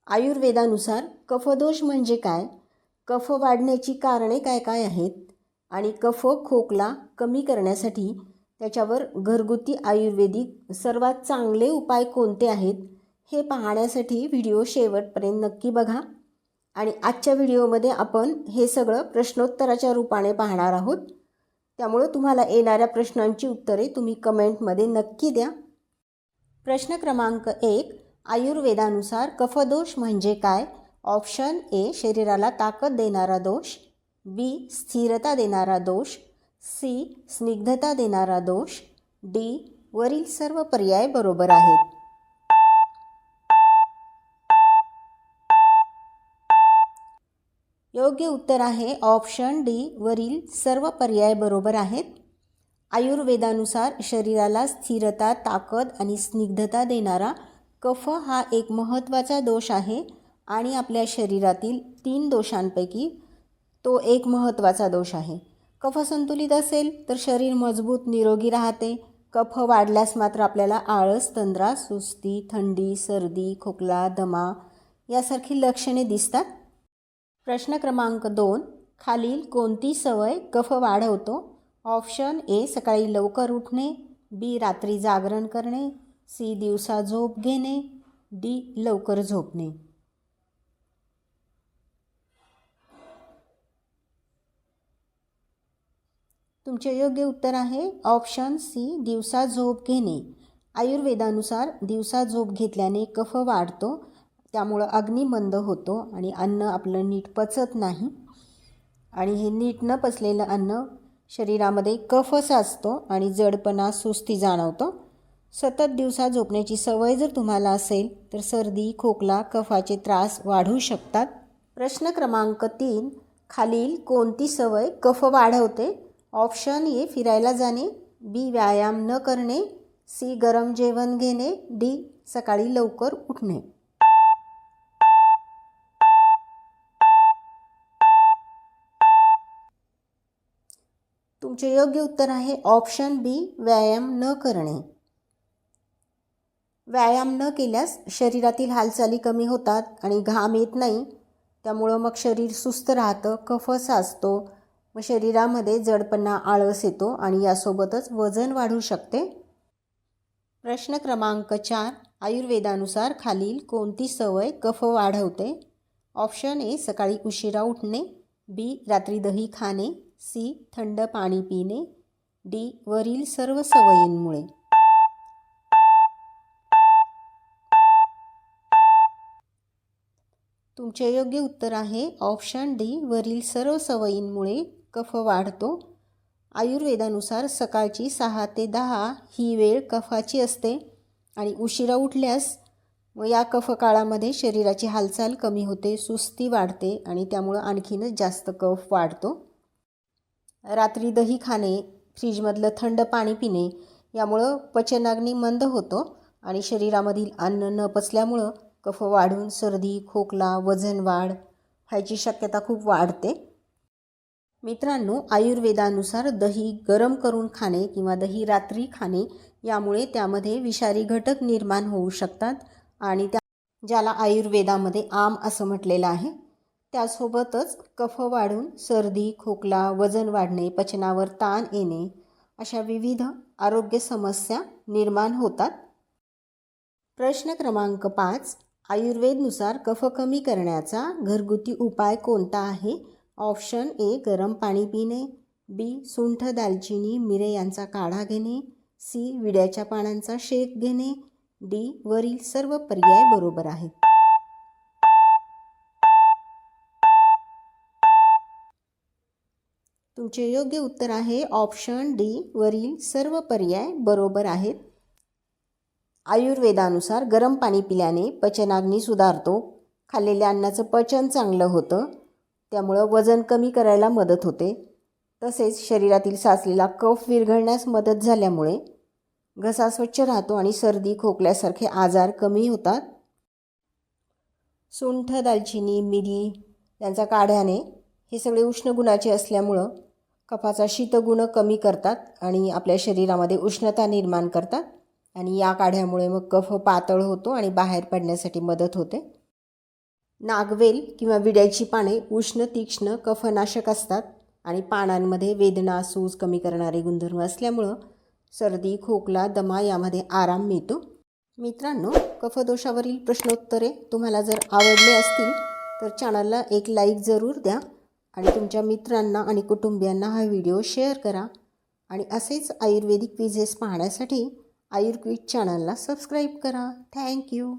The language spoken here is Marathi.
आयुर्वेदानुसार कफदोष म्हणजे काय, कफ वाढण्याची कारणे काय काय आहेत आणि कफ खोकला कमी करण्यासाठी त्याच्यावर घरगुती आयुर्वेदिक सर्वात चांगले उपाय कोणते आहेत हे पाहण्यासाठी व्हिडिओ शेवटपर्यंत नक्की बघा. आणि आजच्या व्हिडिओमध्ये आपण हे सगळं प्रश्नोत्तराच्या रूपाने पाहणार आहोत. त्यामुळे तुम्हाला येणाऱ्या प्रश्नांची उत्तरे तुम्ही कमेंटमध्ये नक्की द्या. प्रश्न क्रमांक 1. आयुर्वेदानुसार कफदोष म्हणजे काय? ऑप्शन ए शरीराला ताकद देणारा दोष, बी स्थिरता देणारा दोष, सी स्निग्धता देणारा दोष, डी वरील सर्व पर्याय बरोबर आहेत. योग्य उत्तर आहे ऑप्शन डी वरील सर्व पर्याय बरोबर आहेत. आयुर्वेदानुसार शरीराला स्थिरता, ताकद आणि स्निग्धता देणारा कफ हा एक महत्त्वाचा दोष आहे आणि आपल्या शरीरातील 3 दोषांपैकी तो एक महत्त्वाचा दोष आहे. कफ संतुलित असेल तर शरीर मजबूत निरोगी राहते. कफ वाढल्यास मात्र आपल्याला आळस, तंद्रा, सुस्ती, थंडी, सर्दी, खोकला, दमा यासारखी लक्षणे दिसतात. प्रश्न क्रमांक 2. खालील कोणती सवय कफ वाढवतो? ऑप्शन ए सकाळी लवकर उठणे, बी रात्री जागरण करणे, सी दिवसा झोप घेणे, डी लवकर झोपणे. तुमचे योग्य उत्तर आहे ऑप्शन सी दिवसा झोप घेणे. आयुर्वेदानुसार दिवसा झोप घेतल्याने कफ वाढतो, त्यामुळं अग्नी मंद होतो आणि अन्न आपलं नीट पचत नाही आणि हे नीट न पचलेलं अन्न शरीरामध्ये कफ साचतो आणि जडपणा, सुस्ती जाणवतो. सतत दिवसा झोपण्याची सवय जर तुम्हाला असेल तर सर्दी, खोकला, कफाचे त्रास वाढू शकतात. प्रश्न क्रमांक 3. खालील कोणती सवय कफ वाढवते? ऑप्शन ए फिरायला जाणे, बी व्यायाम न करणे, सी गरम जेवण घेणे, डी सकाळी लवकर उठणे. तुमचे योग्य उत्तर आहे ऑप्शन बी व्यायाम न करणे. व्यायाम न केल्यास शरीरातील हालचाली कमी होतात आणि घाम येत नाही, त्यामुळं मग शरीर सुस्त राहतं, कफ साचतो, मग शरीरामध्ये जडपणा, आळस येतो आणि यासोबतच वजन वाढू शकते. प्रश्न क्रमांक 4. आयुर्वेदानुसार खालील कोणती सवय कफ वाढवते? ऑप्शन ए सकाळी उशिरा उठणे, बी रात्री दही खाणे, सी थंड पाणी पिणे, डी वरील सर्व सवयींमुळे. तुमचे योग्य उत्तर आहे ऑप्शन डी वरील सर्व सवयींमुळे कफ वाढतो. आयुर्वेदानुसार सकाळची 6 ते 10 ही वेळ कफाची असते आणि उशिरा उठल्यास व या कफकाळामध्ये शरीराची हालचाल कमी होते, सुस्ती वाढते आणि त्यामुळं आणखीनच जास्त कफ वाढतो. रात्री दही खाणे, फ्रीजमधलं थंड पाणी पिणे यामुळं पचनाग्नी मंद होतो आणि शरीरामधील अन्न न पचल्यामुळं कफ वाढून सर्दी, खोकला, वजन वाढ व्हायची शक्यता खूप वाढते. मित्रांनो, आयुर्वेदानुसार दही गरम करून खाणे किंवा दही रात्री खाणे यामुळे त्यामध्ये विषारी घटक निर्माण होऊ शकतात आणि ज्याला आयुर्वेदामध्ये आम असं म्हटलेलं आहे. त्यासोबतच कफ वाढून सर्दी, खोकला, वजन वाढणे, पचनावर ताण येणे अशा विविध आरोग्य समस्या निर्माण होतात. प्रश्न क्रमांक 5. आयुर्वेदनुसार कफ कमी करण्याचा घरगुती उपाय कोणता आहे? ऑप्शन ए गरम पाणी पिणे, बी सुंठ, दालचिनी, मिरे यांचा काढा घेणे, सी विड्याच्या पानांचा शेक घेणे, डी वरील सर्व पर्याय बरोबर आहेत. तुमचे योग्य उत्तर आहे ऑप्शन डी वरील सर्व पर्याय बरोबर आहेत. आयुर्वेदानुसार गरम पाणी पिल्याने पचनाग्नी सुधारतो, खाल्लेल्या अन्नाचं पचन चांगलं होतं, त्यामुळं वजन कमी करायला मदत होते. तसेच शरीरातील साचलेला कफ विरघळण्यास मदत झाल्यामुळे घसा स्वच्छ राहतो आणि सर्दी, खोकल्यासारखे आजार कमी होतात. सुंठ, दालचिनी, मिरी यांचा काढ्याने हे सगळे उष्ण गुणाचे असल्यामुळं कफाचा शीतगुण कमी करतात आणि आपल्या शरीरामध्ये उष्णता निर्माण करतात आणि या काढ्यामुळे मग कफ पातळ होतो आणि बाहेर पडण्यासाठी मदत होते. नागवेल किंवा विड्याची पाने उष्ण तीक्ष्ण कफनाशक असतात आणि पानांमध्ये वेदना सूज कमी करणारे गुणधर्म असल्यामुळं सर्दी खोकला दमा यामध्ये आराम मिळतो. मित्रांनो, कफदोषावरील प्रश्नोत्तरे तुम्हाला जर आवडले असतील तर चॅनलला एक लाईक जरूर द्या आणि तुमच्या मित्रांना आणि कुटुंबियांना हा व्हिडिओ शेअर करा आणि असेच आयुर्वेदिक क्विझेस पाहण्यासाठी आयुर्क्विज चॅनलला सबस्क्राईब करा. थँक्यू.